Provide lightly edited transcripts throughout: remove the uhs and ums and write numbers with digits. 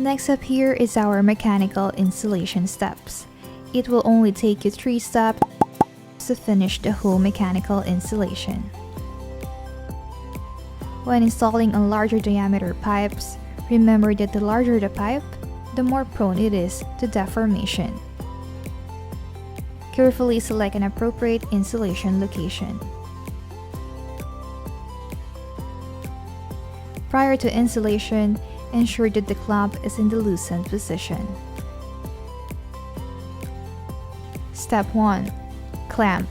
Next up here is our mechanical installation steps. It will only take you 3 steps to finish the whole mechanical installation. When installing on larger diameter pipes, remember that the larger the pipe, the more prone it is to deformation. Carefully select an appropriate installation location. Prior to installation, ensure that the clamp is in the loosened position. Step 1. Clamp.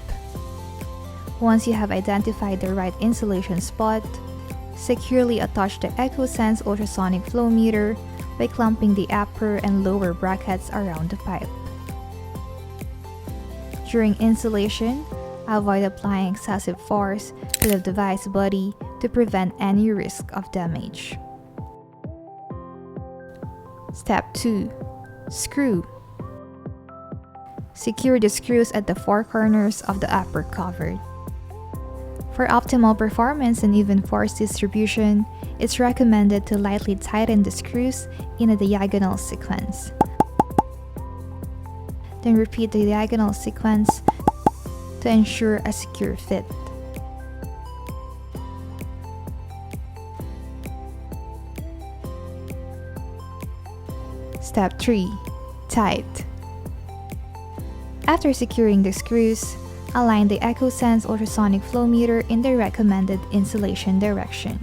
Once you have identified the right installation spot, securely attach the EchoSense ultrasonic flow meter by clamping the upper and lower brackets around the pipe. During installation, avoid applying excessive force to the device body to prevent any risk of damage. Step 2. Screw. Secure the screws at the 4 corners of the upper cover. For optimal performance and even force distribution, it's recommended to lightly tighten the screws in a diagonal sequence. Then repeat the diagonal sequence to ensure a secure fit. Step 3. Tight. After securing the screws, align the EchoSense ultrasonic flow meter in the recommended installation direction.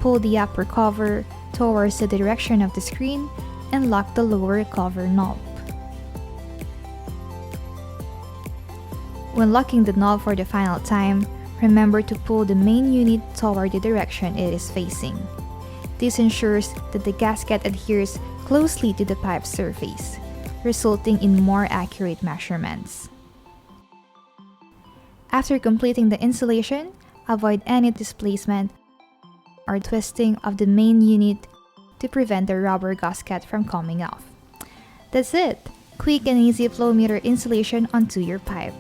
Pull the upper cover towards the direction of the screen and lock the lower cover knob. When locking the knob for the final time, remember to pull the main unit toward the direction it is facing. This ensures that the gasket adheres closely to the pipe surface, resulting in more accurate measurements. After completing the installation, avoid any displacement or twisting of the main unit to prevent the rubber gasket from coming off. That's it! Quick and easy flow meter installation onto your pipe.